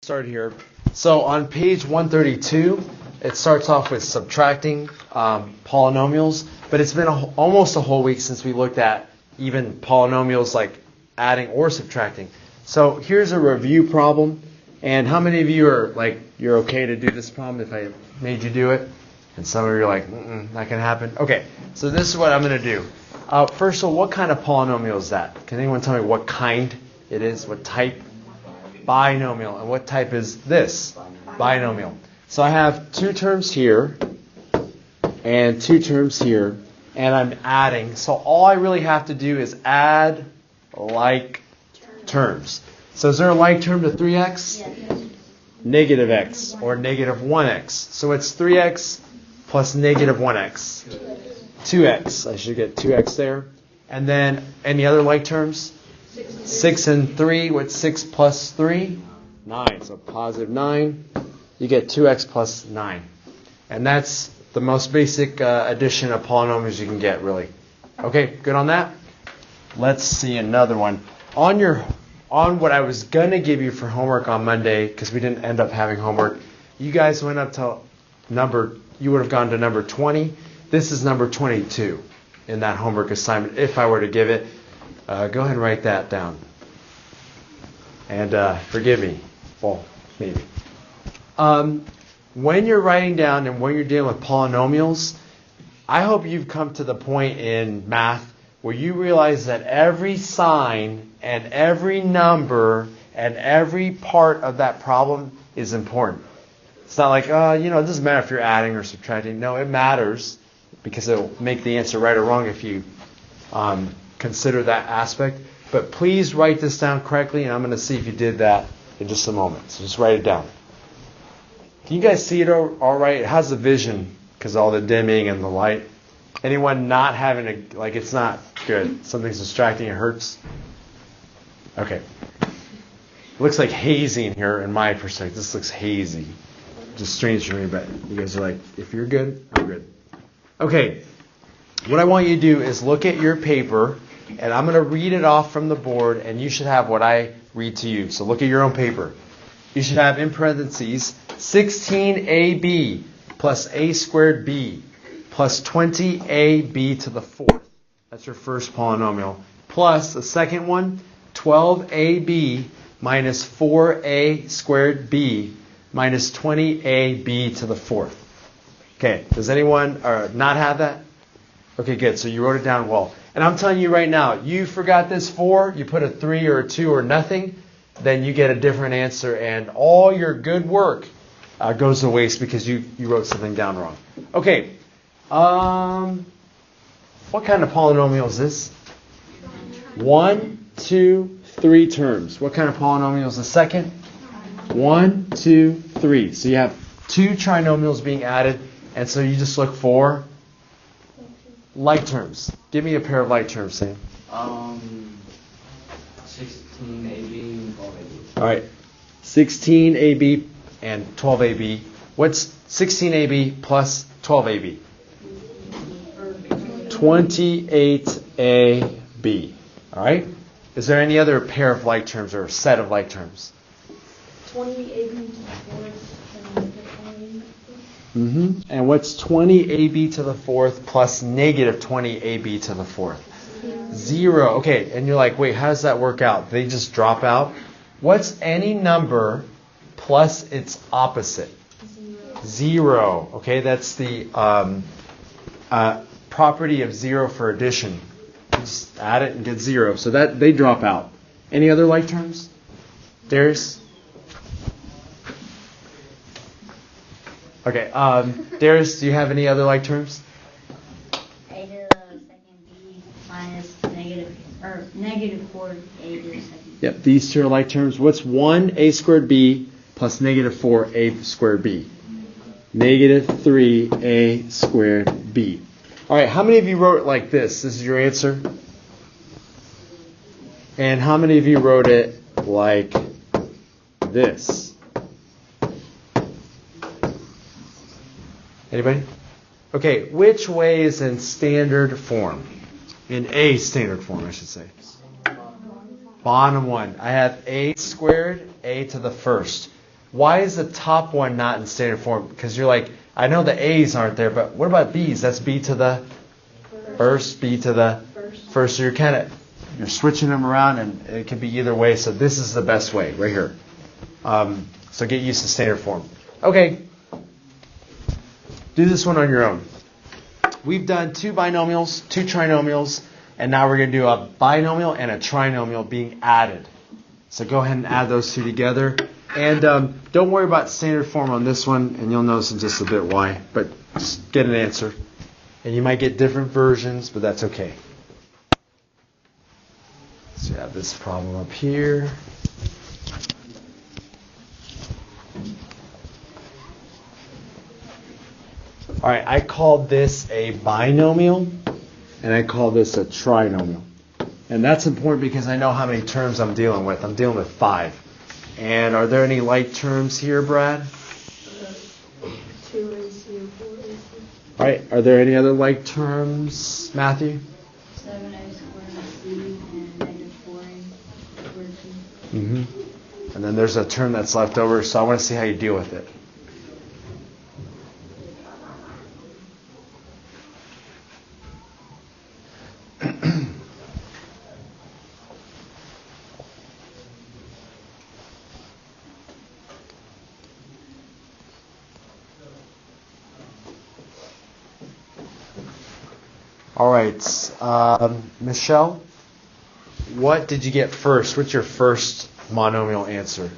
Start here. So on page 132, it starts off with subtracting polynomials, but it's been almost a whole week since we looked at even polynomials like adding or subtracting. So here's a review problem, and how many of you are like, you're okay to do this problem if I made you do it? And some of you are like, not gonna happen. Okay, so this is what I'm gonna do. First of all, what kind of polynomial is that? Can anyone tell me what kind it is? What type? Binomial. And what type is this? Binomial. So I have two terms here and two terms here, and I'm adding. So all I really have to do is add like terms. So is there a like term to 3x? Yes. Negative x or negative 1x. So it's 3x plus negative 1x. 2x. I should get 2x there. And then any other like terms? 6 and 3. What's 6 plus 3? 9. So positive 9. You get 2x plus 9. And that's the most basic addition of polynomials you can get, really. Okay, good on that? Let's see another one. On what I was going to give you for homework on Monday, because we didn't end up having homework, you guys went up to you would have gone to number 20. This is number 22 in that homework assignment, if I were to give it. Go ahead and write that down. And forgive me. Well, maybe. When you're writing down and when you're dealing with polynomials, I hope you've come to the point in math where you realize that every sign and every number and every part of that problem is important. It's not like, it doesn't matter if you're adding or subtracting. No, it matters because it'll make the answer right or wrong if you consider that aspect. But please write this down correctly, and I'm going to see if you did that in just a moment. So just write it down. Can you guys see it all right? How's the vision? Because all the dimming and the light. Anyone not having it's not good. Something's distracting. It hurts. Okay. It looks like hazy in here in my perspective. This looks hazy. Just strange to me, but you guys are like, if you're good, I'm good. Okay. What I want you to do is look at your paper, and I'm going to read it off from the board, and you should have what I read to you. So look at your own paper. You should have in parentheses 16ab plus a squared b plus 20ab to the fourth. That's your first polynomial. Plus the second one, 12ab minus 4a squared b minus 20ab to the fourth. Okay, does anyone not have that? Okay, good. So you wrote it down well. And I'm telling you right now, you forgot this 4, you put a 3 or a 2 or nothing, then you get a different answer, and all your good work goes to waste because you wrote something down wrong. Okay. What kind of polynomial is this? 1, 2, 3 terms. What kind of polynomial is the second? 1, 2, 3. So you have 2 trinomials being added, and so you just look for like terms. Give me a pair of like terms, Sam. 16ab and 12ab. All right. 16ab and 12ab. What's 16ab plus 12ab? 28ab. All right. Is there any other pair of like terms or set of like terms? 20ab to the fourth. And what's 20ab to the fourth plus negative 20ab to the fourth? 0. Okay, and you're like, wait, how does that work out? They just drop out? What's any number plus its opposite? 0. Okay, that's the property of 0 for addition. Just add it and get 0. So that they drop out. Any other like terms? Darius? Okay, Darius, do you have any other like terms? A to the second b minus negative 4a to the second. Yep, these two are like terms. What's 1a squared b plus negative 4a squared b? Negative 3a squared b. All right, how many of you wrote it like this? This is your answer? And how many of you wrote it like this? Anybody? Okay, which way is in standard form? In a standard form, I should say. Bottom one. I have a squared, a to the first. Why is the top one not in standard form? Because you're like, I know the A's aren't there, but what about B's? That's B to the first, B to the first. So you're switching them around, and it can be either way. So this is the best way, right here. So get used to standard form. Okay. Do this one on your own. We've done 2 binomials, 2 trinomials, and now we're going to do a binomial and a trinomial being added. So go ahead and add those 2 together. And don't worry about standard form on this one, and you'll notice in just a bit why. But just get an answer. And you might get different versions, but that's okay. So you have this problem up here. All right, I called this a binomial, and I call this a trinomial. And that's important because I know how many terms I'm dealing with. I'm dealing with 5. And are there any like terms here, Brad? 2AC and 4AC. All right, are there any other like terms, Matthew? 7a squared c and negative 4a squared c. Mm-hmm. And then there's a term that's left over, so I want to see how you deal with it. All right, Michelle, what did you get first? What's your first monomial answer?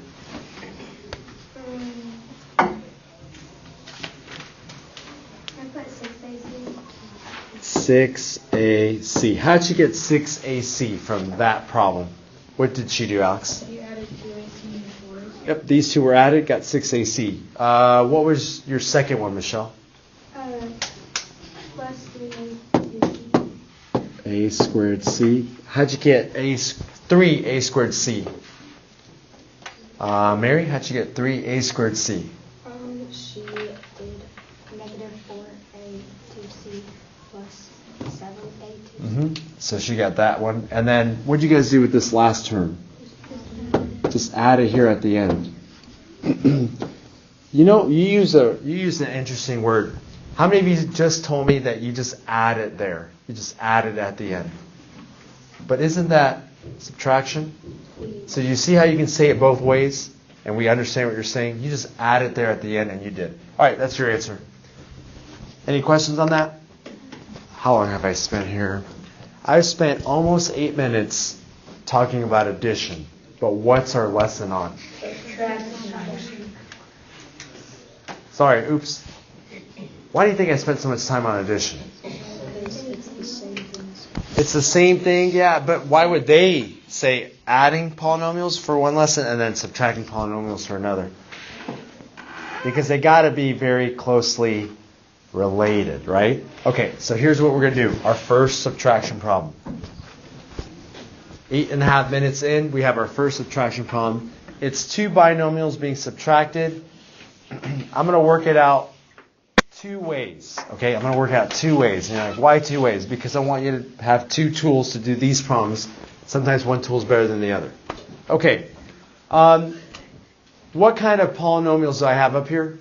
I put 6AC. 6AC. How'd you get 6AC from that problem? What did she do, Alex? You added 2AC and 4AC. Yep, these 2 were added, got 6AC. What was your second one, Michelle? Plus 3AC. A squared C. How'd you get 3A squared C? Mary, how'd you get 3A squared C? She did negative 4A 2C plus 7A 2C. Mm-hmm. So she got that one. And then what'd you guys do with this last term? Just add it here at the end. You use an interesting word. How many of you just told me that you just add it there? You just add it at the end. But isn't that subtraction? So you see how you can say it both ways? And we understand what you're saying? You just add it there at the end, and you did. All right, that's your answer. Any questions on that? How long have I spent here? I've spent almost 8 minutes talking about addition. But what's our lesson on? Sorry, oops. Why do you think I spent so much time on addition? It's the same thing, yeah, but why would they say adding polynomials for one lesson and then subtracting polynomials for another? Because they got to be very closely related, right? Okay, so here's what we're going to do. Our first subtraction problem. 8.5 minutes in, we have our first subtraction problem. It's 2 binomials being subtracted. I'm going to work it out 2 ways. Okay, I'm going to work out 2 ways. And you're like, why 2 ways? Because I want you to have 2 tools to do these problems. Sometimes one tool is better than the other. Okay. What kind of polynomials do I have up here?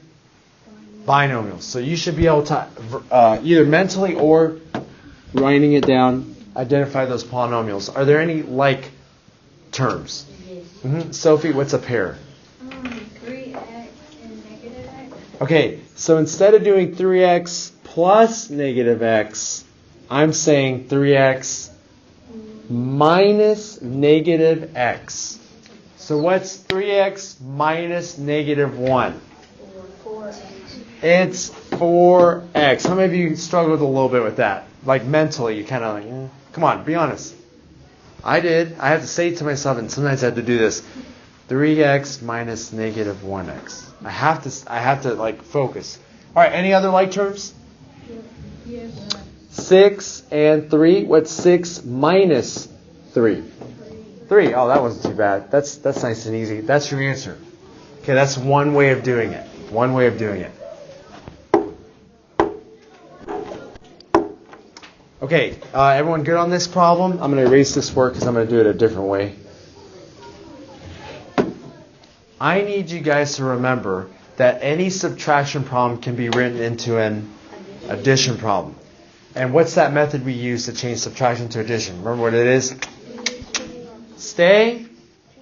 Binomials. So you should be able to either mentally or writing it down, identify those polynomials. Are there any like terms? Yes. Mm-hmm. Sophie, what's a pair? 3x and negative x. Okay, so instead of doing 3x plus negative x, I'm saying 3x minus negative x. So what's 3x minus negative 1? 4x. It's 4x. How many of you struggled a little bit with that? Like mentally, you kind of like, come on, be honest. I did. I have to say it to myself, and sometimes I have to do this. 3x minus negative 1x. I have to like focus. All right, any other like terms? Yes. 6 and 3. What's 6 minus 3? 3. Oh, that wasn't too bad. That's nice and easy. That's your answer. Okay, that's one way of doing it. One way of doing it. Okay, everyone good on this problem? I'm going to erase this work because I'm going to do it a different way. I need you guys to remember that any subtraction problem can be written into an addition problem. And what's that method we use to change subtraction to addition? Remember what it is? Stay,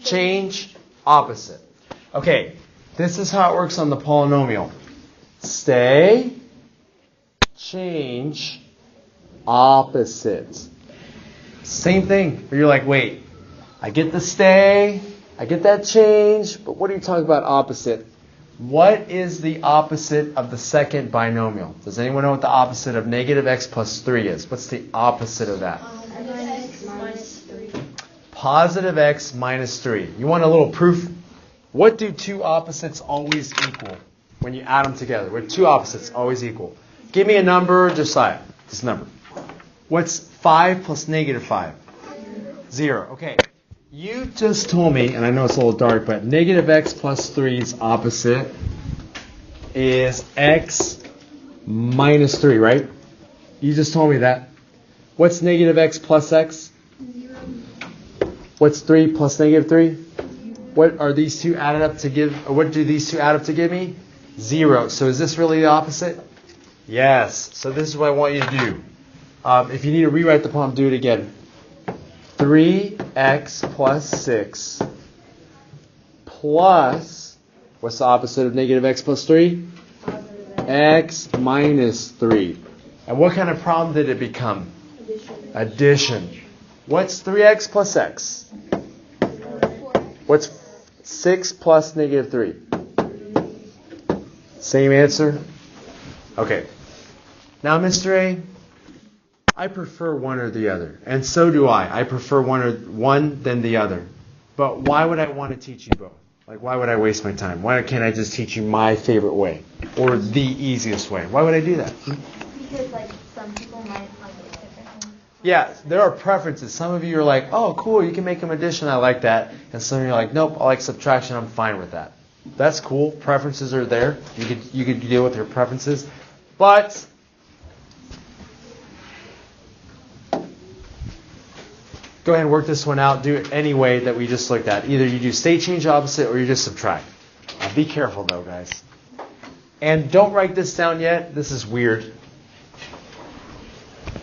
change, opposite. Okay, this is how it works on the polynomial. Stay, change, opposite. Same thing. Where you're like, wait, I get the stay, I get that change, but what are you talking about opposite? What is the opposite of the second binomial? Does anyone know what the opposite of negative x plus 3 is? What's the opposite of that? Positive x minus 3. You want a little proof? What do two opposites always equal when you add them together? What two opposites always equal? Give me a number, Josiah. This number. What's 5 plus negative 5? 0. Okay. You just told me, and I know it's a little dark, but negative x plus 3's opposite is x minus 3, right? You just told me that. What's negative x plus x? 0. What's 3 plus negative 3? What are these two added up to give? What do these two add up to give me? 0. So is this really the opposite? Yes. So this is what I want you to do. If you need to rewrite the problem, do it again. 3x plus 6 plus, what's the opposite of negative x plus 3? X minus 3. And what kind of problem did it become? Addition. What's 3x plus x? What's 6 plus negative 3? Same answer? Okay. Now, Mr. A, I prefer one or the other. And so do I. I prefer one than the other. But why would I want to teach you both? Like, why would I waste my time? Why can't I just teach you my favorite way? Or the easiest way? Why would I do that? Because, like, some people might like it differently. Yeah, there are preferences. Some of you are like, oh, cool, you can make them addition. I like that. And some of you are like, nope, I like subtraction. I'm fine with that. That's cool. Preferences are there. You could deal with your preferences. But go ahead and work this one out. Do it any way that we just looked at. Either you do state change opposite or you just subtract. Be careful though, guys. And don't write this down yet. This is weird.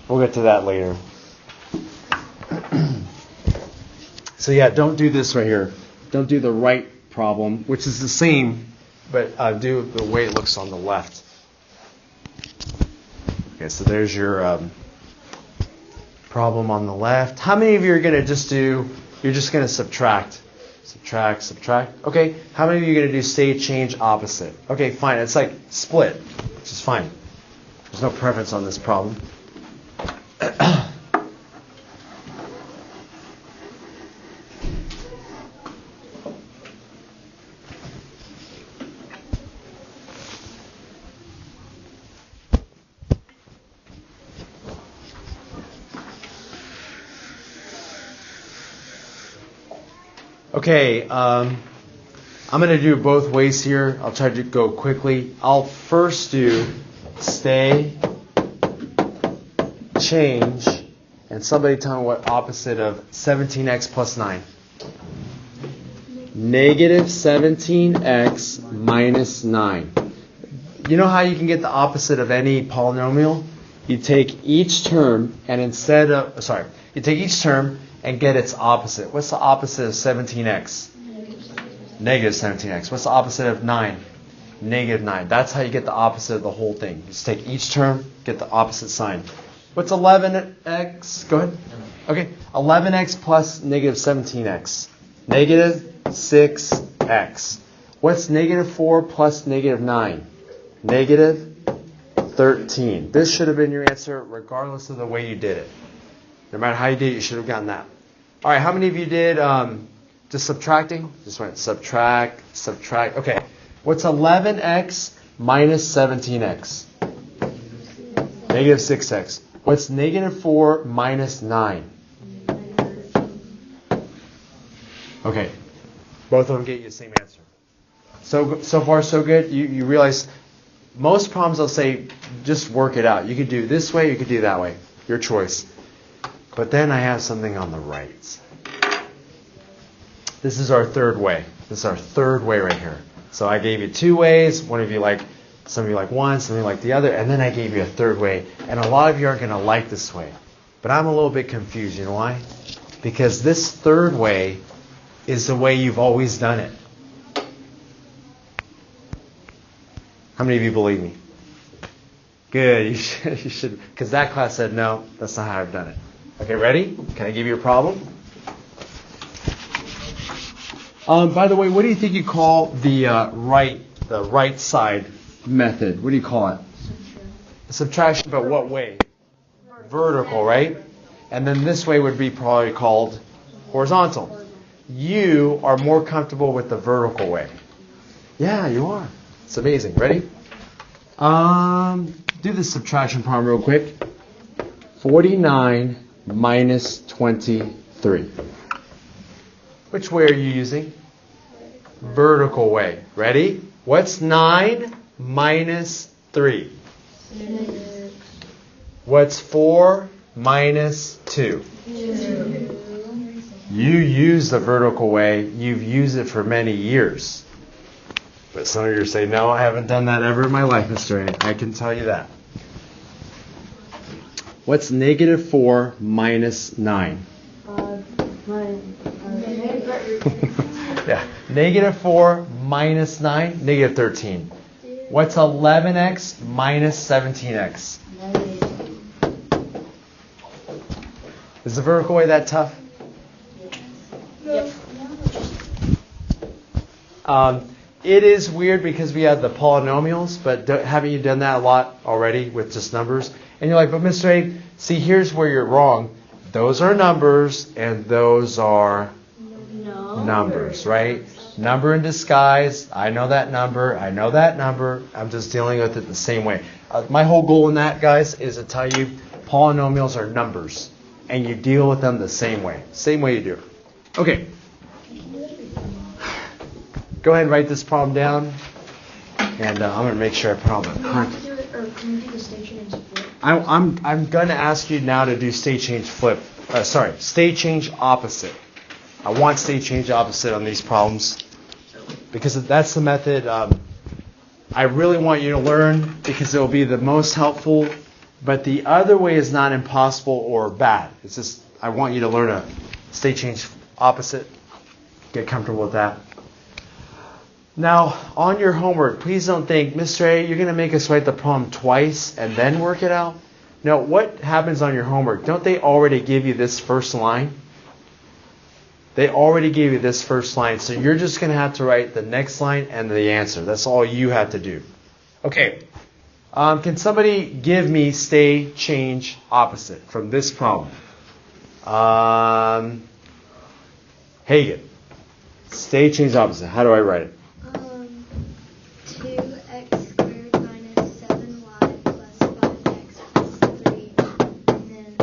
We'll get to that later. So yeah, don't do this right here. Don't do the right problem, which is the same, but do the way it looks on the left. Okay, so there's your problem on the left. How many of you are going to just do, you're just going to subtract? Subtract, subtract. Okay, how many of you are going to do state change opposite? Okay, fine. It's like split, which is fine. There's no preference on this problem. Okay, I'm going to do both ways here. I'll try to go quickly. I'll first do stay, change, and somebody tell me what opposite of 17x plus 9. Negative 17x minus 9. You know how you can get the opposite of any polynomial? You take each term and you take each term and get its opposite. What's the opposite of 17x? Negative 17x. What's the opposite of 9? Negative 9. That's how you get the opposite of the whole thing. You just take each term, get the opposite sign. What's 11x? Go ahead. Okay. 11x plus negative 17x. Negative 6x. What's negative 4 plus negative 9? Negative 13. This should have been your answer regardless of the way you did it. No matter how you did it, you should have gotten that. All right, how many of you did just subtracting? Just went subtract. Okay, what's 11x minus 17x? Negative 6x. What's negative 4 minus 9? Okay, both of them get you the same answer. So far, so good. You realize most problems I'll say just work it out. You could do this way, you could do that way. Your choice. But then I have something on the right. This is our third way. This is our third way right here. So I gave you two ways. Some of you like one, some of you like the other, and then I gave you a third way. And a lot of you aren't going to like this way. But I'm a little bit confused. You know why? Because this third way is the way you've always done it. How many of you believe me? Good. You should, because that class said no, that's not how I've done it. Okay, ready? Can I give you a problem? By the way, what do you think you call the right side method? What do you call it? Subtraction, but what way? Vertical, right? And then this way would be probably called horizontal. You are more comfortable with the vertical way. Yeah, you are. It's amazing. Ready? Do the subtraction problem real quick. 49 minus 23. Which way are you using? Vertical way. Ready? What's 9 minus 3? 6. What's 4 minus 2? 2. You use the vertical way. You've used it for many years. But some of you say, no, I haven't done that ever in my life, Mr. A. I can tell you that. What's negative 4 minus 9? Yeah. Negative 4 minus 9, negative 13. What's 11x minus 17x? Is the vertical way that tough? Yep. It is weird because we have the polynomials, but haven't you done that a lot already with just numbers? And you're like, but Mr. A, see, here's where you're wrong. Those are numbers, and those are numbers, right? Number in disguise. I know that number. I know that number. I'm just dealing with it the same way. My whole goal in that, guys, is to tell you polynomials are numbers, and you deal with them the same way. Same way you do. Okay. Go ahead and write this problem down, and I'm going to make sure I put all the correct. Can you do the state change flip? I'm going to ask you now to do state change flip. State change opposite. I want state change opposite on these problems because that's the method I really want you to learn because it will be the most helpful. But the other way is not impossible or bad. It's just I want you to learn a state change opposite. Get comfortable with that. Now, on your homework, please don't think, Mr. A, you're going to make us write the problem twice and then work it out. No, what happens on your homework? Don't they already give you this first line? They already gave you this first line, so you're just going to have to write the next line and the answer. That's all you have to do. Okay. Can somebody give me state change opposite from this problem? Hagen. State change opposite. How do I write it? 2x squared minus 7y plus 5x plus 3, and then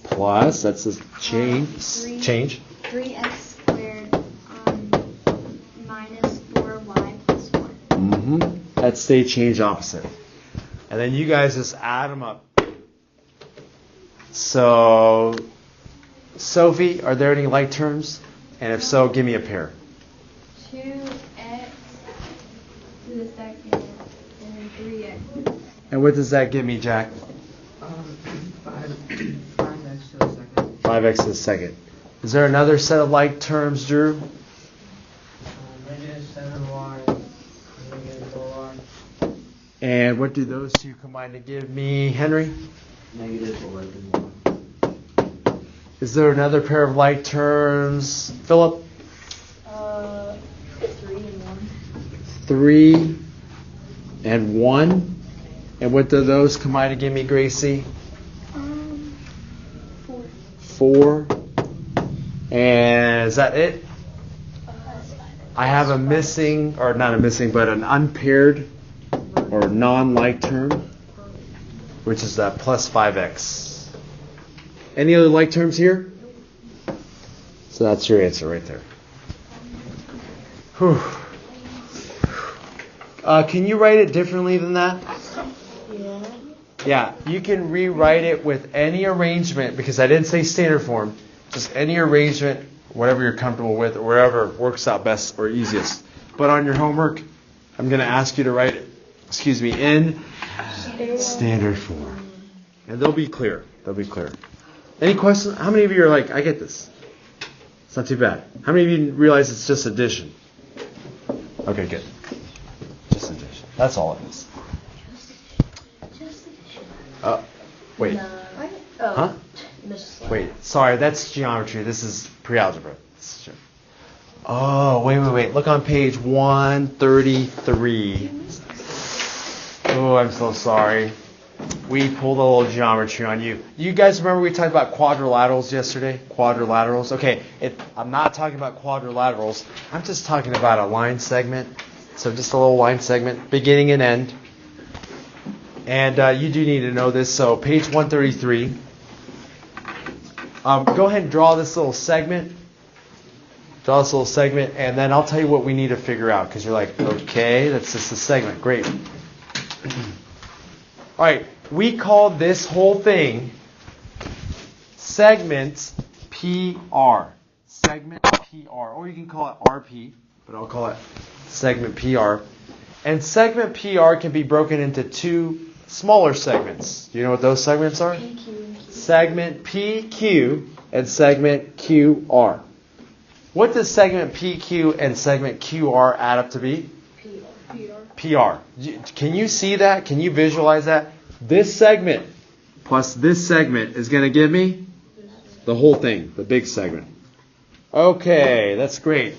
Plus, that's the change. 3x squared minus 4y plus 1. That's state change opposite. And then you guys just add them up. So, Sophie, are there any like terms? And if so, give me a pair. 2x to the second and then 3x. And what does that give me, Jack? 5x to the second. 5x to the second. Is there another set of like terms, Drew? Negative 7y, negative 4y. And what do those two combine to give me, Henry? Negative 11y. Is there another pair of like terms, Philip? 3 and 1. 3 and 1. And what do those combine to give me, Gracie? 4. 4. And is that it? I have a missing, or not a missing, but an unpaired or non-like term, which is that plus 5x. Any other like terms here? So that's your answer right there. Whew. Can you write it differently than that? Yeah. Yeah, you can rewrite it with any arrangement, because I didn't say standard form, just any arrangement whatever you're comfortable with, or wherever works out best or easiest. But on your homework, I'm going to ask you to write, in standard form. And they'll be clear. Any questions? How many of you are like, I get this? It's not too bad. How many of you realize it's just addition? Okay, good. Just addition. That's all it is. Wait. Huh? Wait. Sorry, that's geometry. This is pre-algebra. Oh, wait. Look on page 133. Oh, I'm so sorry. We pulled a little geometry on you. You guys remember we talked about quadrilaterals yesterday? Quadrilaterals. Okay, I'm not talking about quadrilaterals. I'm just talking about a line segment. So just a little line segment, beginning and end. And you do need to know this. So page 133. Go ahead and draw this little segment. And then I'll tell you what we need to figure out. Because you're like, okay, that's just a segment. Great. All right, we call this whole thing segment PR. Segment PR. Or you can call it RP, but I'll call it segment PR. And segment PR can be broken into two smaller segments. Do you know what those segments are? Segment PQ and segment QR. What does segment PQ and segment QR add up to be? PR. Can you see that? Can you visualize that? This segment plus this segment is going to give me the whole thing, the big segment. Okay, that's great.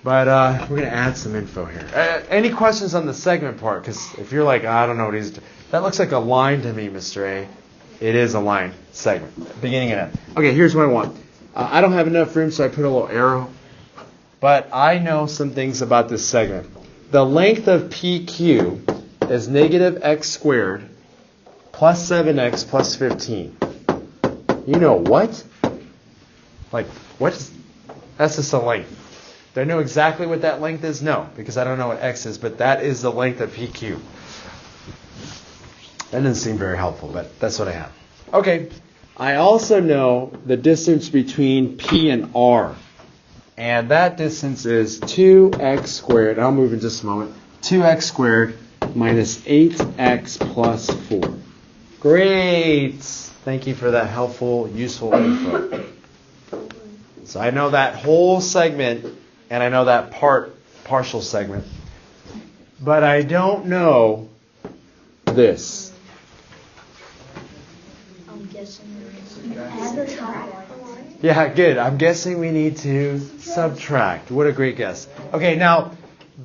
But we're going to add some info here. Any questions on the segment part? Because if you're like, I don't know what he's doing. That looks like a line to me, Mr. A. It is a line segment, beginning and end. Okay, here's what I want. I don't have enough room, so I put a little arrow. But I know some things about this segment. The length of PQ is negative x squared plus 7x plus 15. You know what? Like, what is... That's just the length. Do I know exactly what that length is? No, because I don't know what x is, but that is the length of PQ. That doesn't seem very helpful, but that's what I have. Okay, I also know the distance between P and R. And that distance is 2x squared. I'll move in just a moment. 2x squared minus 8x plus 4. Great. Thank you for that helpful, useful info. So I know that whole segment, and I know that partial segment. But I don't know this. I'm guessing Yeah, good. I'm guessing we need to subtract. What a great guess. Okay, now,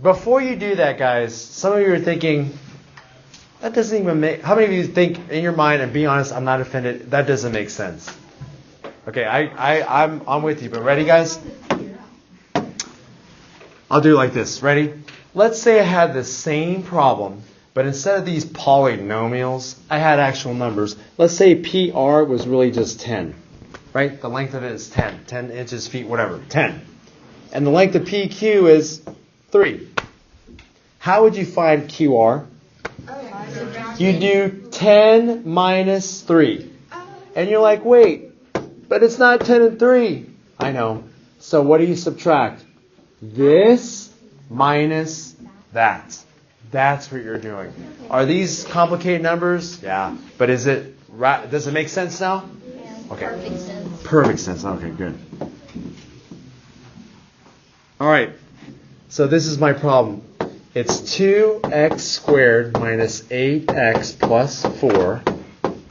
before you do that, guys, some of you are thinking, that doesn't even make... How many of you think, in your mind, and be honest, I'm not offended, that doesn't make sense? Okay, I'm with you, but ready, guys? I'll do it like this. Ready? Let's say I had the same problem, but instead of these polynomials, I had actual numbers. Let's say PR was really just 10. Right? The length of it is 10. 10 inches, feet, whatever. 10. And the length of PQ is 3. How would you find QR? You do 10 minus 3. And you're like, wait, but it's not 10 and 3. I know. So what do you subtract? This minus that. That's what you're doing. Are these complicated numbers? Yeah. But is it right? Does it make sense now? Okay. Perfect sense. Okay, good. All right. So this is my problem. It's 2x squared minus 8x plus 4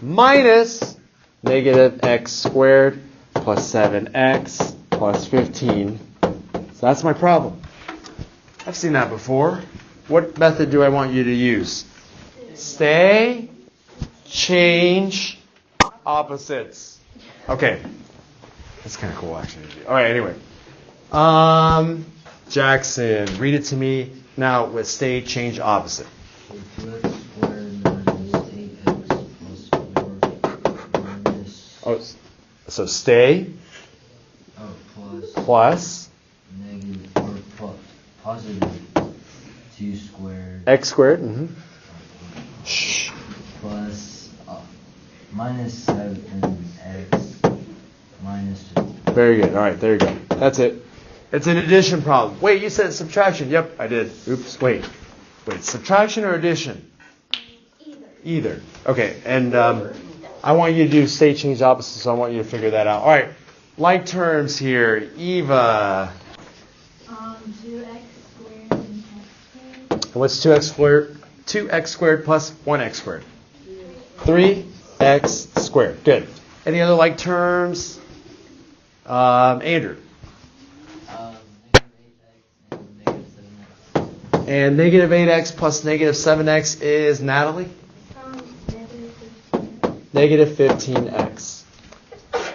minus negative x squared plus 7x plus 15. So that's my problem. I've seen that before. What method do I want you to use? Stay, change, opposites. Okay. That's kind of cool, actually. All right, anyway. Jackson, read it to me now with stay, change, opposite. 2x squared minus 8x plus 4 minus... Oh, so stay. Plus. Negative, or positive 2 squared. X squared. Mm-hmm. Shh. Plus minus 7x minus 15. Very good. All right, there you go. That's it. It's an addition problem. Wait, you said subtraction. Yep, I did. Oops, wait. Subtraction or addition? Either. Okay, and I want you to do state change opposite, so I want you to figure that out. All right, like terms here. Eva. 2x squared and x squared. And what's 2x squared? 2x squared plus 1x squared. 3x squared. Good. Any other like terms? Andrew. And negative 8x plus negative 7x is Natalie? Negative 15x.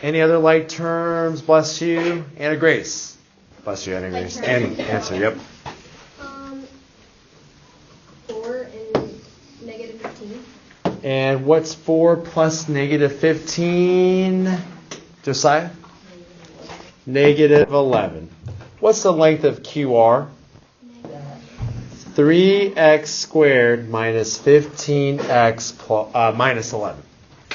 Any other like terms? Bless you. Anna Grace. Bless you, Anna Grace. And answer, yep. 4 is negative 15. And what's 4 plus negative 15? Josiah? Negative 11. What's the length of QR? 3x squared minus 15x minus 11.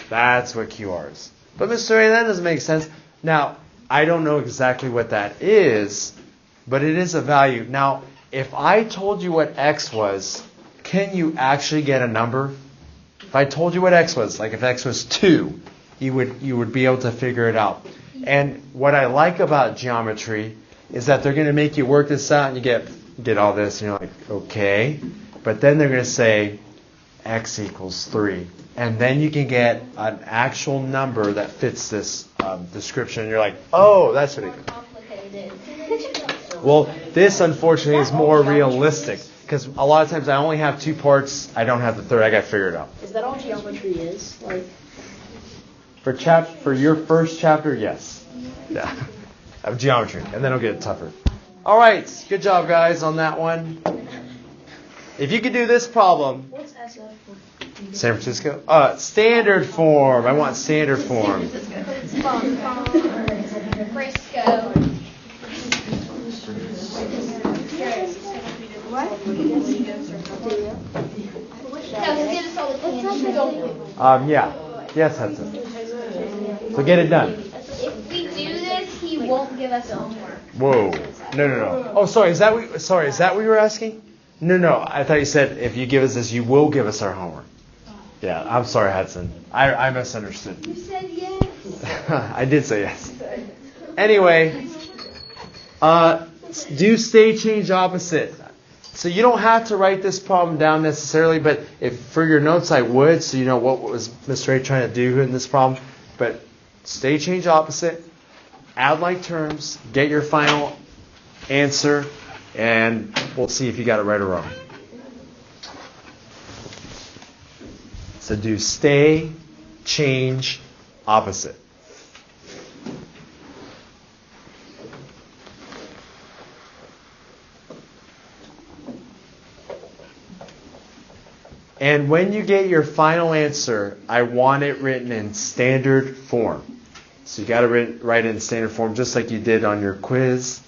That's what QR is. But Mr. Ray, that doesn't make sense. Now, I don't know exactly what that is, but it is a value. Now, if I told you what x was, can you actually get a number? If I told you what x was, like if x was 2, you would be able to figure it out. And what I like about geometry is that they're going to make you work this out and you get all this and you're like, okay. But then they're going to say x equals 3. And then you can get an actual number that fits this description. And you're like, oh, that's what it is. Well, this unfortunately is more realistic because a lot of times I only have 2 parts. I don't have the third. I got to figure it out. Is that all geometry is? Like for your first chapter, yes. Yeah. Of geometry, and then it'll get tougher. All right, good job, guys, on that one. If you could do this problem, what's SF? San Francisco, standard form. I want standard form. Frisco. What? Yeah. Yes, Hudson. So get it done. If we do this, he won't give us homework. Whoa. No. Oh, sorry. Is that what you were asking? No. I thought you said if you give us this, you will give us our homework. Yeah. I'm sorry, Hudson. I misunderstood. You said yes. I did say yes. Anyway, do state change opposite. So you don't have to write this problem down necessarily, but if for your notes I would, so you know what was Mr. Ray trying to do in this problem. But state change opposite, add like terms, get your final answer, and we'll see if you got it right or wrong. So do stay, change, opposite. And when you get your final answer, I want it written in standard form. So you got to write it in standard form just like you did on your quiz.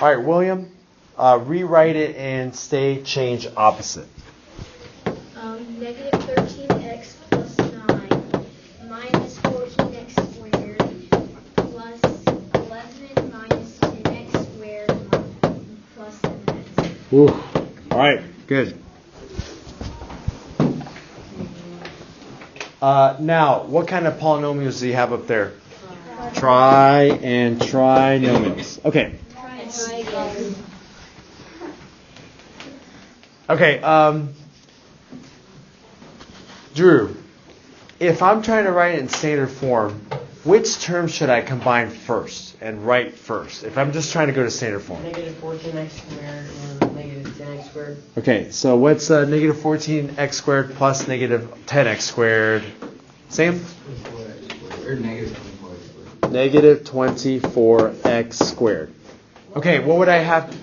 All right, William, rewrite it in stay, change, opposite. Negative 13x plus 9 minus 14x squared plus 11 minus 10x squared plus 7x. Ooh. All right, good. Now, what kind of polynomials do you have up there? Try and trinomials. Okay. Okay, Drew, if I'm trying to write it in standard form, which term should I combine first and write first? If I'm just trying to go to standard form. Negative 14x squared and negative 10x squared. Okay, so what's negative 14x squared plus negative 10x squared? Sam? Or negative 24x squared. Negative 24x squared. Okay, what would I have?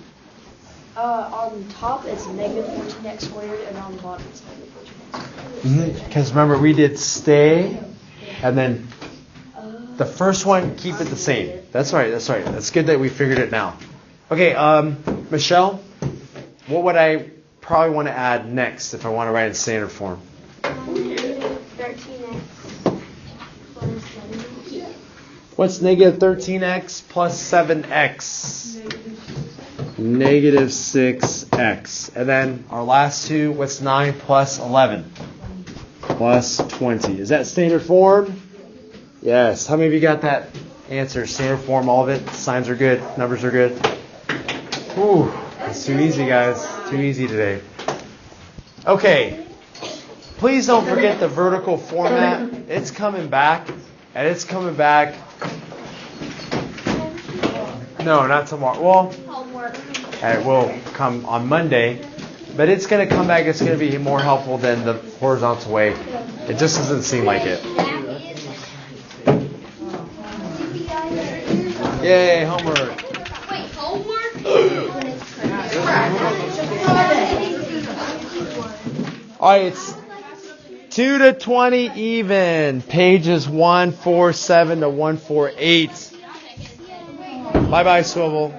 On top it's negative 14x squared, and on the bottom it's negative 14x squared. Because remember, we did stay, and then the first one, keep it the same. That's right. That's good that we figured it now. Okay, Michelle, what would I probably want to add next if I want to write in standard form? 13x plus 7. What's negative 13x plus 7x? Negative 6x. And then our last two, what's 9 plus 11? Plus 20. Is that standard form? Yes. How many of you got that answer? Standard form, all of it? Signs are good. Numbers are good. Whew. It's too easy, guys. Too easy today. Okay. Please don't forget the vertical format. It's coming back. And it's coming back. No, not tomorrow. Well, it will come on Monday. But it's going to come back. It's going to be more helpful than the horizontal way. It just doesn't seem like it. Yay, homework. Wait, homework? All right, it's 2 to 20 even. Pages 147 to 148. Bye-bye, Swivel.